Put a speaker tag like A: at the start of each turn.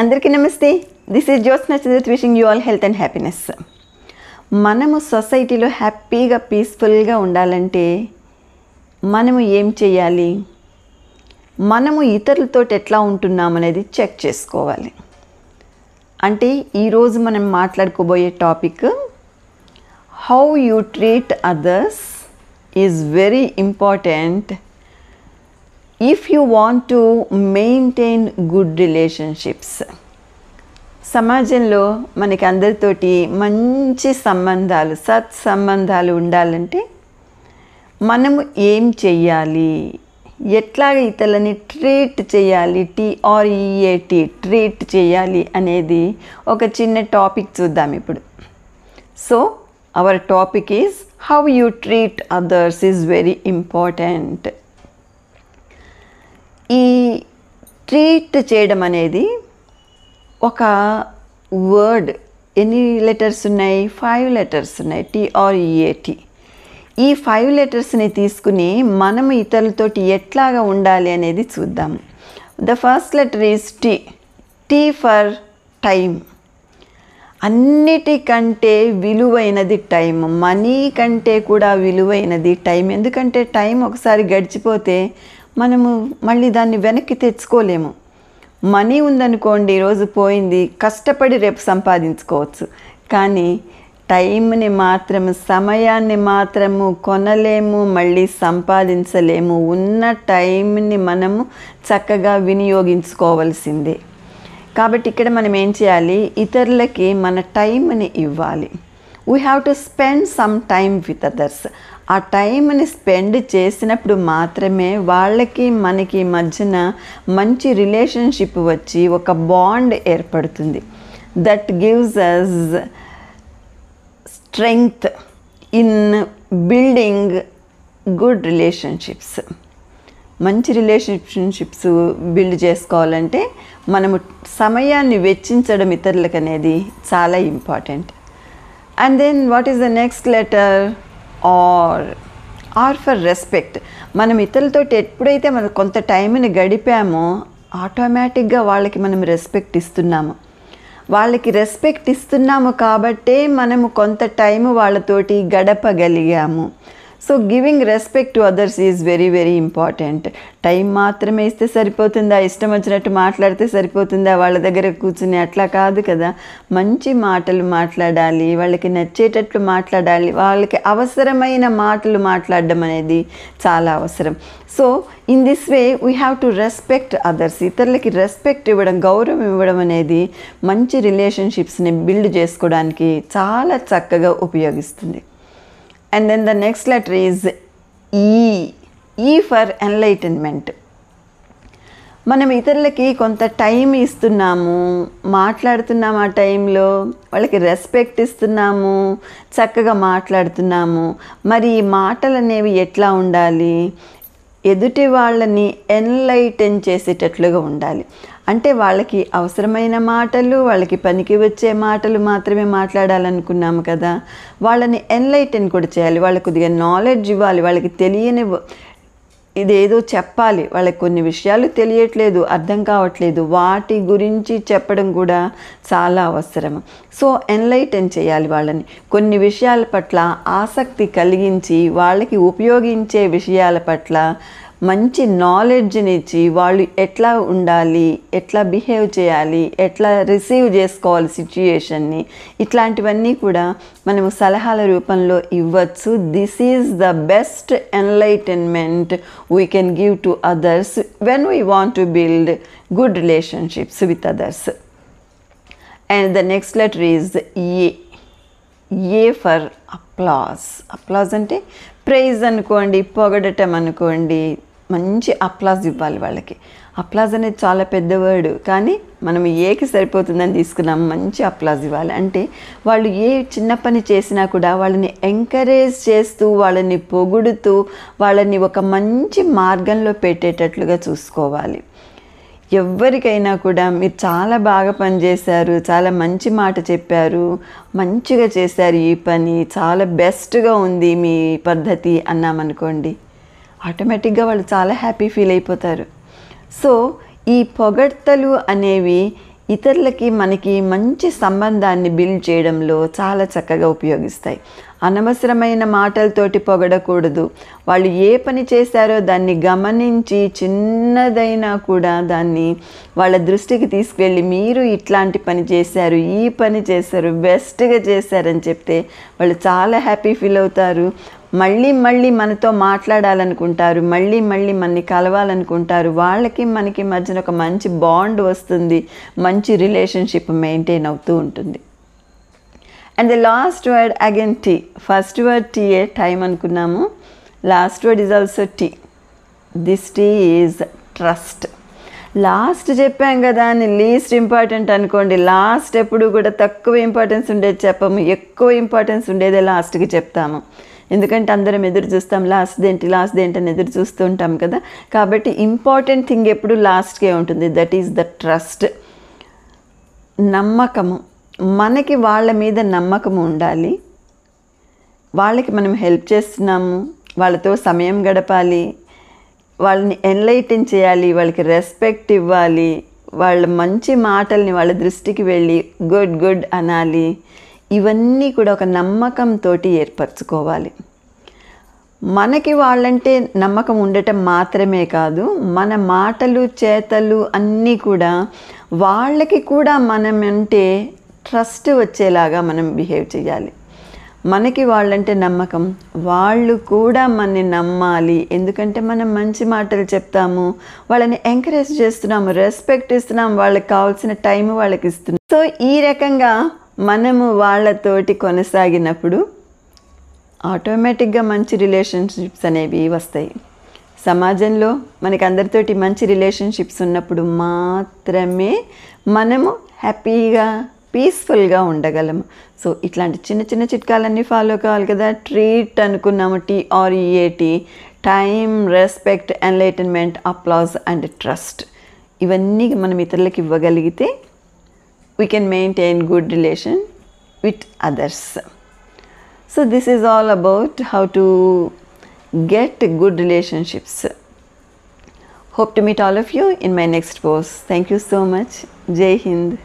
A: అందరికీ నమస్తే. This is Jyotsna Chandrat wishing you all health and happiness. మనము సొసైటీలో హ్యాపీగా పీస్ఫుల్గా ఉండాలంటే మనము ఏం చేయాలి? మనము ఇతరులతో ఎట్లా ఉంటున్నాం అనేది చెక్ చేసుకోవాలి. అంటే ఈరోజు మనం మాట్లాడుకోబోయే topic how you treat others is very important if you want to maintain good relationships. సమాజంలో మనకి అందరితోటి మంచి సంబంధాలు, సత్సంబంధాలు ఉండాలంటే మనము ఏం చెయ్యాలి, ఎట్లాగ ఇతరులని ట్రీట్ చేయాలి, TREAT ట్రీట్ చేయాలి అనేది ఒక చిన్న టాపిక్ చూద్దాం ఇప్పుడు. So our topic is how you treat others is very important. ఈ ట్రీట్ చేయడం అనేది ఒక వర్డ్, ఎన్ని లెటర్స్ ఉన్నాయి? 5 లెటర్స్ ఉన్నాయి, TREAT. ఈ 5 లెటర్స్ని తీసుకుని మనము ఇతరులతోటి ఎట్లాగా ఉండాలి అనేది చూద్దాం. The first letter is T for time. అన్నిటికంటే విలువైనది టైం. మనీ కంటే కూడా విలువైనది టైం. ఎందుకంటే టైం ఒకసారి గడిచిపోతే మనము మళ్ళీ దాన్ని వెనక్కి తెచ్చుకోలేము. మనీ ఉందనుకోండి, ఈరోజు పోయింది, కష్టపడి రేపు సంపాదించుకోవచ్చు. కానీ టైంని మాత్రము, సమయాన్ని మాత్రము కొనలేము, మళ్ళీ సంపాదించలేము. ఉన్న టైంని మనము చక్కగా వినియోగించుకోవాల్సిందే. కాబట్టి ఇక్కడ మనం ఏం చేయాలి? ఇతరులకి మన టైంని ఇవ్వాలి. We have to spend some time with others. ఆ టైంని స్పెండ్ చేసినప్పుడు మాత్రమే వాళ్ళకి మనకి మధ్యన మంచి రిలేషన్షిప్ వచ్చి ఒక బాండ్ ఏర్పడుతుంది. That gives us strength in building good relationships. మంచి రిలేషన్షిప్స్ బిల్డ్ చేసుకోవాలంటే మనము సమయాన్ని వెచ్చించడం ఇతరులకు అనేది చాలా important. And then what is the next letter? R for respect. మనం ఇతరులతో ఎప్పుడైతే మనం కొంత టైంని గడిపామో ఆటోమేటిక్గా వాళ్ళకి మనం రెస్పెక్ట్ ఇస్తున్నాము. వాళ్ళకి రెస్పెక్ట్ ఇస్తున్నాము కాబట్టే మనము కొంత టైం వాళ్ళతోటి గడపగలిగాము. So giving respect to others is very very important. Time మాత్రమే ఇస్తే సరిపోతుందా? ఇష్టం వచ్చినట్టు మాట్లాడితే సరిపోతుందా? వాళ్ళ దగ్గర కూర్చుని అట్లా కాదు కదా. మంచి మాటలు మాట్లాడాలి, వాళ్ళకి నచ్చేటట్లు మాట్లాడాలి, వాళ్ళకి అవసరమైన మాటలు మాట్లాడడం అనేది చాలా అవసరం. So in this way we have to respect others. ఇతరులకి రెస్పెక్ట్ ఇవ్వడం, గౌరవం ఇవ్వడం అనేది మంచి రిలేషన్షిప్స్ని బిల్డ్ చేసుకోవడానికి చాలా చక్కగా ఉపయోగిస్తుంది. And then the next letter is E for enlightenment. మనం ఇతరులకి కొంత టైం ఇస్తున్నాము, మాట్లాడుతున్నాము, ఆ టైంలో వాళ్ళకి రెస్పెక్ట్ ఇస్తున్నాము, చక్కగా మాట్లాడుతున్నాము. మరి ఈ మాటలు అనేవి ఎట్లా ఉండాలి? ఎదుటి వాళ్ళని ఎన్లైటన్ చేసేటట్లుగా ఉండాలి. అంటే వాళ్ళకి అవసరమైన మాటలు, వాళ్ళకి పనికి వచ్చే మాటలు మాత్రమే మాట్లాడాలనుకున్నాము కదా. వాళ్ళని ఎన్లైటన్ కూడా చేయాలి. వాళ్ళకి కొద్దిగా నాలెడ్జ్ ఇవ్వాలి. వాళ్ళకి తెలియని ఇదేదో చెప్పాలి. వాళ్ళకి కొన్ని విషయాలు తెలియట్లేదు, అర్థం కావట్లేదు, వాటి గురించి చెప్పడం కూడా చాలా అవసరం. సో ఎన్లైటన్ చేయాలి వాళ్ళని. కొన్ని విషయాల పట్ల ఆసక్తి కలిగించి వాళ్ళకి ఉపయోగించే విషయాల పట్ల మంచి నాలెడ్జ్ని ఇచ్చి వాళ్ళు ఎట్లా ఉండాలి, ఎట్లా బిహేవ్ చేయాలి, ఎట్లా రిసీవ్ చేసుకోవాలి సిచ్యుయేషన్ని, ఇట్లాంటివన్నీ కూడా మనము సలహాల రూపంలో ఇవ్వచ్చు. This is the best enlightenment we can give to others when we want to build good relationships with others. And the next letter is A for applause. Applause అంటే ప్రైజ్ అనుకోండి, పొగడటం అనుకోండి. మంచి అప్లాజ్ ఇవ్వాలి వాళ్ళకి. అప్లాజ్ అనేది చాలా పెద్ద word, కానీ మనం ఏకి సరిపోతుందని తీసుకున్నాం. మంచి అప్లాజ్ ఇవ్వాలి. అంటే వాళ్ళు ఏ చిన్న పని చేసినా కూడా వాళ్ళని ఎంకరేజ్ చేస్తూ, వాళ్ళని పొగుడుతూ, వాళ్ళని ఒక మంచి మార్గంలో పెట్టేటట్లుగా చూసుకోవాలి. ఎవరికైనా కూడా మీరు చాలా బాగా పనిచేశారు, చాలా మంచి మాట చెప్పారు, మంచిగా చేశారు, ఈ పని చాలా బెస్ట్గా ఉంది మీ పద్ధతి అన్నామనుకోండి, ఆటోమేటిక్గా వాళ్ళు చాలా హ్యాపీ ఫీల్ అయిపోతారు. సో ఈ పొగడ్తలు అనేవి ఇతరులకి మనకి మంచి సంబంధాన్ని బిల్డ్ చేయడంలో చాలా చక్కగా ఉపయోగిస్తాయి. అనవసరమైన మాటలతోటి పొగడకూడదు. వాళ్ళు ఏ పని చేశారో దాన్ని గమనించి చిన్నదైనా కూడా దాన్ని వాళ్ళ దృష్టికి తీసుకువెళ్ళి మీరు ఇట్లాంటి పని చేశారు, ఈ పని చేశారు, బెస్ట్గా చేశారని చెప్తే వాళ్ళు చాలా హ్యాపీ ఫీల్ అవుతారు. మళ్ళీ మళ్ళీ మనతో మాట్లాడాలనుకుంటారు, మళ్ళీ మళ్ళీ మనని కలవాలనుకుంటారు. వాళ్ళకి మనకి మధ్యన ఒక మంచి బాండ్ వస్తుంది, మంచి రిలేషన్షిప్ మెయింటైన్ అవుతూ ఉంటుంది. And the last word again T. First word టీయే, టైం అనుకున్నాము. Last word is also T. This T is trust. Last చెప్పాం కదా అని లీస్ట్ ఇంపార్టెంట్ అనుకోండి. లాస్ట్ ఎప్పుడు కూడా తక్కువ ఇంపార్టెన్స్ ఉండేది చెప్పము, ఎక్కువ ఇంపార్టెన్స్ ఉండేదే లాస్ట్కి చెప్తాము. ఎందుకంటే అందరం ఎదురు చూస్తాం, లాస్ట్ దేంటి అని ఎదురు చూస్తూ ఉంటాం కదా. కాబట్టి ఇంపార్టెంట్ థింగ్ ఎప్పుడు లాస్ట్కే ఉంటుంది. That is the trust. నమ్మకము. మనకి వాళ్ళ మీద నమ్మకం ఉండాలి. వాళ్ళకి మనం హెల్ప్ చేస్తున్నాము, వాళ్ళతో సమయం గడపాలి, వాళ్ళని ఎన్లైటన్ చేయాలి, వాళ్ళకి రెస్పెక్ట్ ఇవ్వాలి, వాళ్ళ మంచి మాటల్ని వాళ్ళ దృష్టికి వెళ్ళి గుడ్ గుడ్ అనాలి. ఇవన్నీ కూడా ఒక నమ్మకంతో ఏర్పరచుకోవాలి. మనకి వాళ్ళంటే నమ్మకం ఉండటం మాత్రమే కాదు, మన మాటలు చేతలు అన్నీ కూడా వాళ్ళకి కూడా మనం అంటే ట్రస్ట్ వచ్చేలాగా మనం బిహేవ్ చేయాలి. మనకి వాళ్ళంటే నమ్మకం, వాళ్ళు కూడా మనని నమ్మాలి. ఎందుకంటే మనం మంచి మాటలు చెప్తాము, వాళ్ళని ఎంకరేజ్ చేస్తున్నాము, రెస్పెక్ట్ ఇస్తున్నాము, వాళ్ళకి కావాల్సిన టైం వాళ్ళకి ఇస్తున్నాం. సో ఈ రకంగా మనము వాళ్ళతోటి కొనసాగినప్పుడు ఆటోమేటిక్గా మంచి రిలేషన్షిప్స్ అనేవి వస్తాయి. సమాజంలో మనకి అందరితోటి మంచి రిలేషన్షిప్స్ ఉన్నప్పుడు మాత్రమే మనము హ్యాపీగా పీస్ఫుల్గా ఉండగలము. సో ఇట్లాంటి చిన్న చిన్న చిట్కాలన్నీ ఫాలో కావాలి కదా. ట్రీట్ అనుకున్నాము, TREAT, time, respect, enlightenment, applause and trust. ఇవన్నీ మనం ఇతరులకు ఇవ్వగలిగితే we can maintain good relation with others. So this is all about how to get good relationships. Hope to meet all of you in my next post. Thank you so much. Jai Hind.